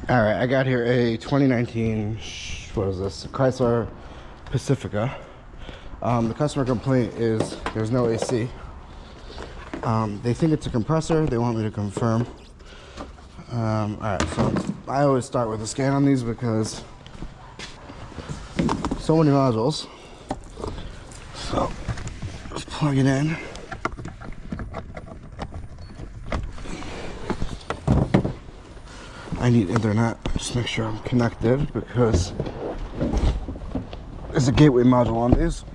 All right, I got here a 2019, what is this? Chrysler Pacifica. The customer complaint is there's no AC. They think it's a compressor. They want me to confirm. All right, so I always start with a scan on these because so many modules. So just plug it in. I need internet. Just make sure I'm connected because there's a gateway module on these.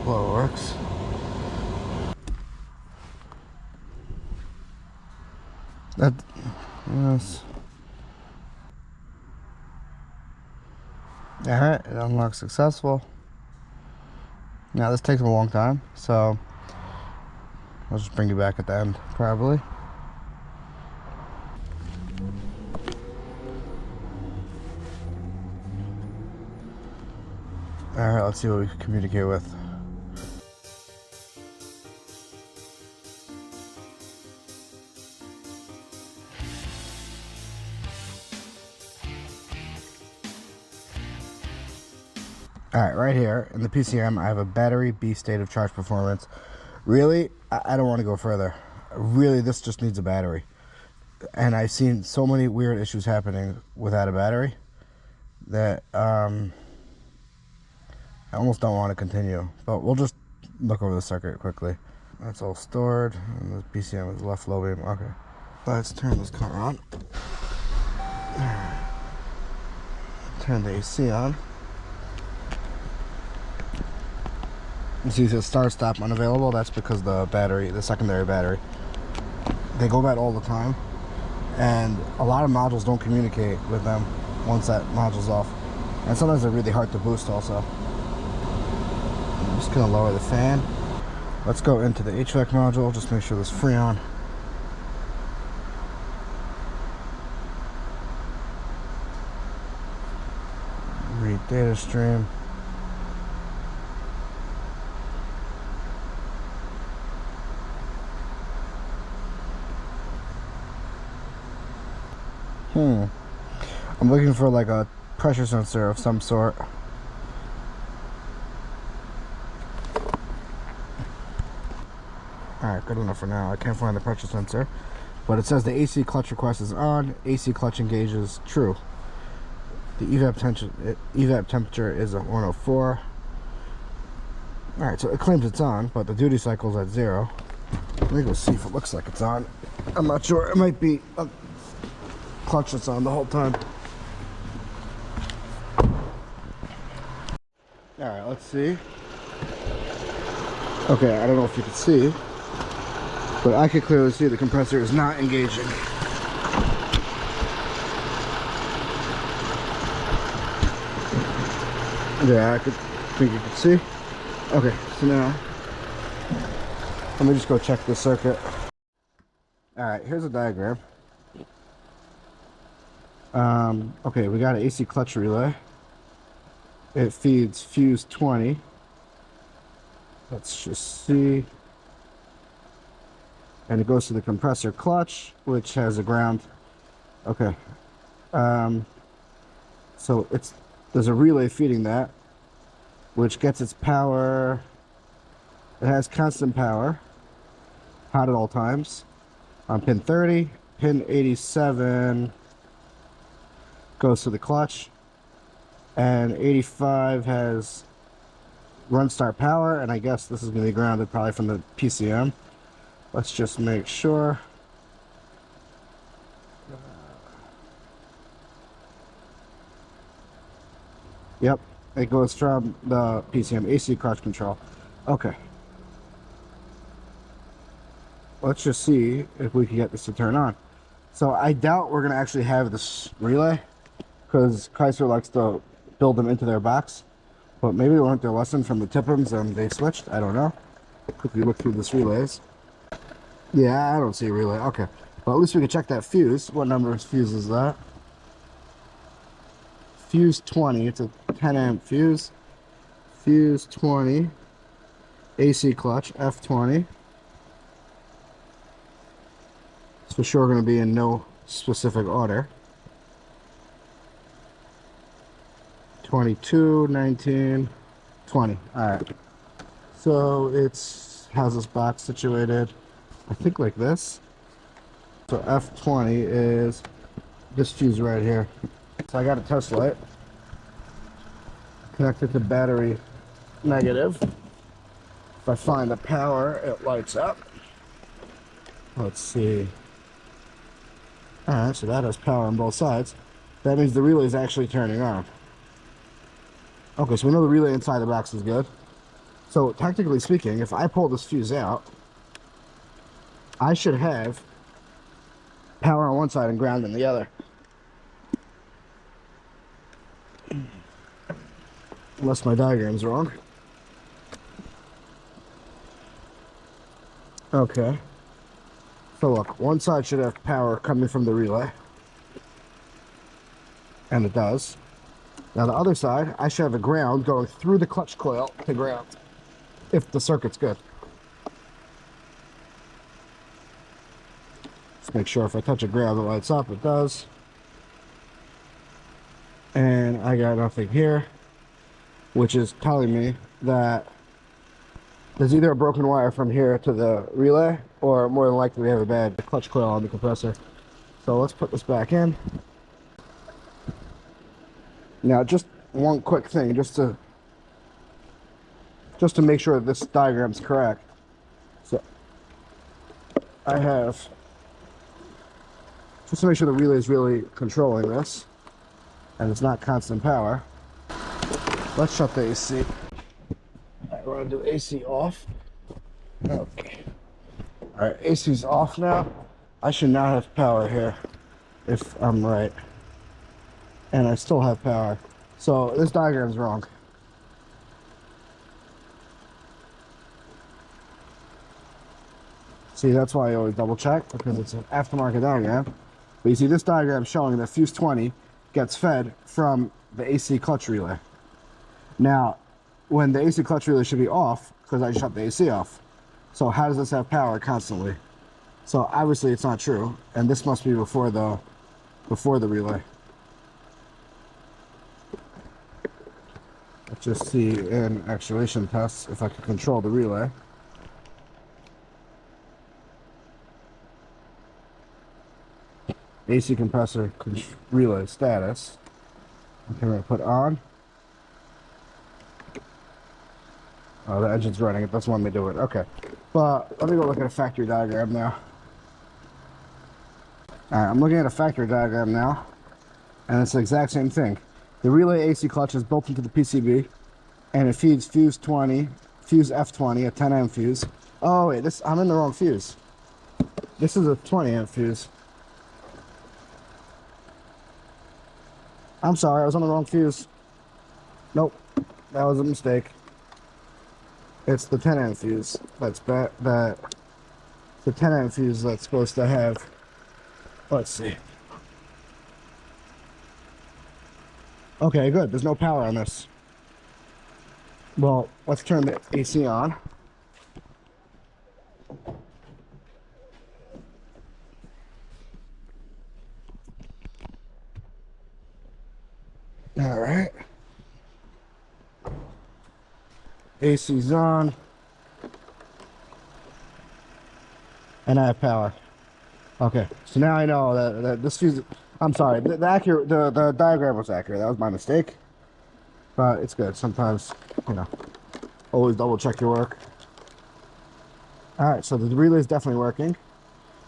Blower works. Yes. Alright, it unlocks successful. Now this takes a long time, so I'll just bring you back at the end, probably. Alright, let's see what we can communicate with. Alright, right here in the PCM, I have a battery B state of charge performance. Really, I don't want to go further. Really, this just needs a battery. And I've seen so many weird issues happening without a battery that I almost don't want to continue. But we'll just look over the circuit quickly. That's all stored, and the PCM is left low beam. Okay. Let's turn this car on. Turn the AC on. You see it says start stop unavailable. That's because the battery, the secondary battery, they go bad all the time, and a lot of modules don't communicate with them once that module's off, and sometimes they're really hard to boost also. I'm just gonna lower the fan. Let's go into the HVAC module, just make sure there's Freon. Read data stream. I'm looking for like a pressure sensor of some sort. Alright, good enough for now. I can't find the pressure sensor. But it says the AC clutch request is on. AC clutch engages true. The evap temperature is at 104. Alright, so it claims it's on, but the duty cycle's at 0. Let me go see if it looks like it's on. I'm not sure. It might be a clutch that's on the whole time. Alright, let's see. Okay, I don't know if you can see, but I can clearly see the compressor is not engaging. Yeah, I think you can see. Okay, so now let me just go check the circuit. Alright, here's a diagram. Okay, we got an AC clutch relay. It feeds fuse 20. Let's just see. And it goes to the compressor clutch, which has a ground. Okay. So there's a relay feeding that, which gets its power. It has constant power, hot at all times, on pin 30. Pin 87 goes to the clutch, and 85 has run start power, and I guess this is going to be grounded probably from the PCM. Let's just make sure. Yep, it goes from the PCM AC clutch control. Okay. Let's just see if we can get this to turn on. So I doubt we're going to actually have this relay, because Chrysler likes to build them into their box. But maybe they learned their lesson from the Tippums and they switched. I don't know. Quickly look through this relays. Yeah, I don't see a relay. Okay. Well, at least we can check that fuse. What number of fuse is that? Fuse 20. It's a 10 amp fuse. Fuse 20. AC clutch, F20. It's for sure going to be in no specific order. 22, 19, 20. Alright. So it's, how's this box situated? I think like this. So F20 is this fuse right here. So I got a test light connected to battery negative. If I find the power, it lights up. Let's see. Alright, so that has power on both sides. That means the relay is actually turning on. Okay, so we know the relay inside the box is good. So technically speaking, if I pull this fuse out, I should have power on one side and ground on the other. Unless my diagram's wrong. Okay. So look, one side should have power coming from the relay. And it does. Now the other side, I should have a ground going through the clutch coil to ground, if the circuit's good. Let's make sure if I touch a ground it lights up, it does. And I got nothing here, which is telling me that there's either a broken wire from here to the relay, or more than likely we have a bad clutch coil on the compressor. So let's put this back in. Now, just one quick thing, just to make sure that this diagram's correct. So I have, just to make sure the relay is really controlling this, and it's not constant power. Let's shut the AC. All right, we're gonna do AC off. Okay. All right, AC's off now. I should not have power here, if I'm right. And I still have power. So this diagram's wrong. See, that's why I always double check, because it's an aftermarket diagram. But you see this diagram showing that fuse 20 gets fed from the AC clutch relay. Now, when the AC clutch relay should be off, because I shut the AC off. So how does this have power constantly? So obviously it's not true, and this must be before the relay. Let's just see in actuation tests if I can control the relay. AC compressor relay status. Okay, we're going to put on. Oh, the engine's running. It doesn't want me to do it. Okay. But let me go look at a factory diagram now. Alright, I'm looking at a factory diagram now. And it's the exact same thing. The relay AC clutch is built into the PCB. And it feeds fuse 20, fuse F20, a 10 amp fuse. Oh wait, I'm in the wrong fuse. This is a 20 amp fuse. I'm sorry, I was on the wrong fuse. Nope, that was a mistake. It's the 10 amp fuse. That's the 10 amp fuse that's supposed to have. Let's see. Okay, good. There's no power on this. Well, let's turn the AC on. All right. AC's on. And I have power. Okay, so now I know that this fuse, I'm sorry, the diagram was accurate. That was my mistake. But it's good. Sometimes, you know, always double check your work. Alright, so the relay is definitely working.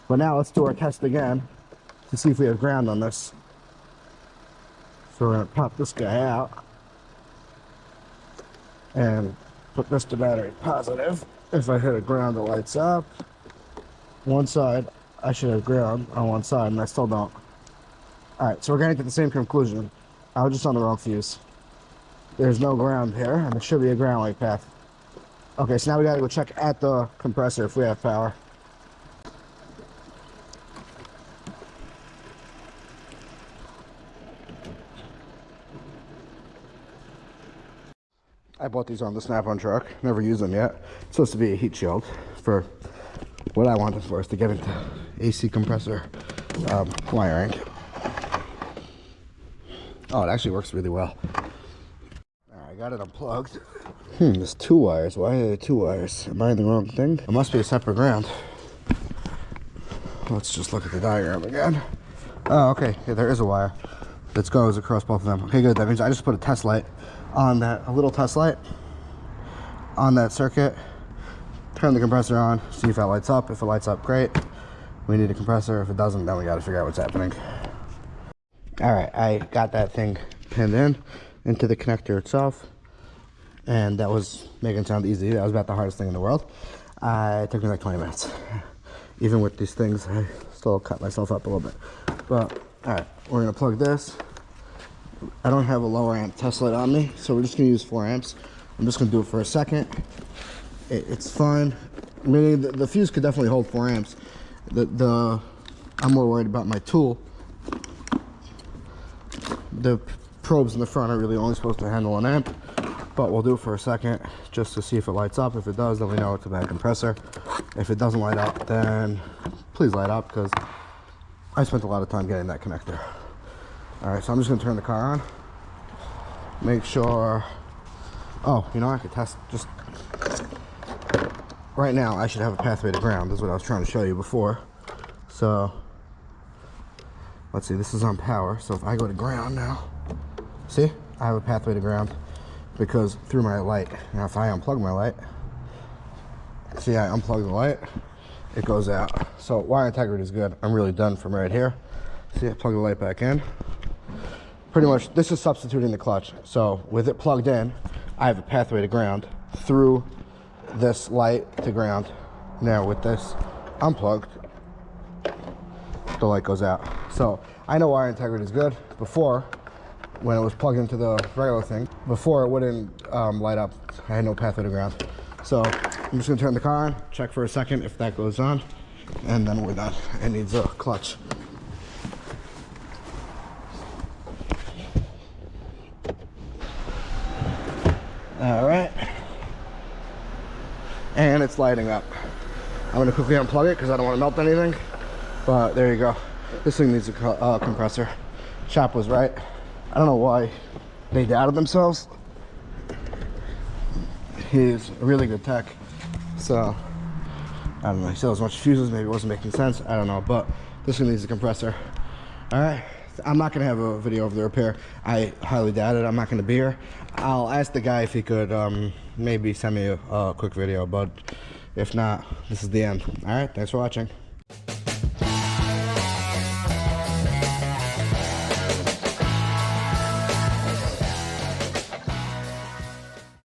But now let's do our test again to see if we have ground on this. So we're going to pop this guy out and put this to battery positive. If I hit a ground, it lights up. One side, I should have ground on one side, and I still don't. Alright, so we're getting to the same conclusion. I was just on the wrong fuse. There's no ground here, and there should be a ground light path. Okay, so now we gotta go check at the compressor if we have power. I bought these on the Snap-on truck. Never used them yet. It's supposed to be a heat shield for what I wanted for us to get into AC compressor wiring. Oh, it actually works really well. Alright, I got it unplugged. There's 2 wires. Why are there 2 wires? Am I in the wrong thing? It must be a separate ground. Let's just look at the diagram again. Oh, okay. Yeah, there is a wire that goes across both of them. Okay, good. That means I just put a test light on that, a little test light on that circuit. Turn the compressor on, see if that lights up. If it lights up, great. We need a compressor. If it doesn't, then we got to figure out what's happening. All right, I got that thing pinned into the connector itself, and that was making it sound easy. That was about the hardest thing in the world. It took me like 20 minutes. Even with these things, I still cut myself up a little bit. But all right, we're gonna plug this. I don't have a lower amp test light on me, so we're just gonna use 4 amps. I'm just gonna do it for a second. It's fine. I mean, the fuse could definitely hold 4 amps. I'm more worried about my tool. The probes in the front are really only supposed to handle 1 amp, but we'll do it for a second just to see if it lights up. If it does, then we know it's a bad compressor. If it doesn't light up, then please light up, because I spent a lot of time getting that connector. All right, so I'm just gonna turn the car on. Make sure, oh, you know, I could test just, right now I should have a pathway to ground. This is what I was trying to show you before. So, let's see, this is on power. So if I go to ground now, see, I have a pathway to ground because through my light. Now if I unplug my light, see, I unplug the light, it goes out. So wire integrity is good. I'm really done from right here. See, I plug the light back in. Pretty much, this is substituting the clutch. So with it plugged in, I have a pathway to ground through this light to ground. Now with this unplugged, the light goes out. So I know wire integrity is good. Before, when it was plugged into the regular thing, before it wouldn't light up. I had no pathway to ground. So I'm just gonna turn the car on, check for a second if that goes on, and then we're done. It needs a clutch. All right, and it's lighting up. I'm gonna quickly unplug it because I don't want to melt anything, but there you go. This thing needs a compressor. Shop was right. I don't know why they doubted themselves. He's a really good tech, so I don't know. He still has a bunch of fuses. Maybe it wasn't making sense. I don't know, but this thing needs a compressor. All right, I'm not gonna have a video of the repair. I highly doubt it. I'm not gonna be here. I'll ask the guy if he could maybe send me a quick video, but if not, this is the end. All right, thanks for watching.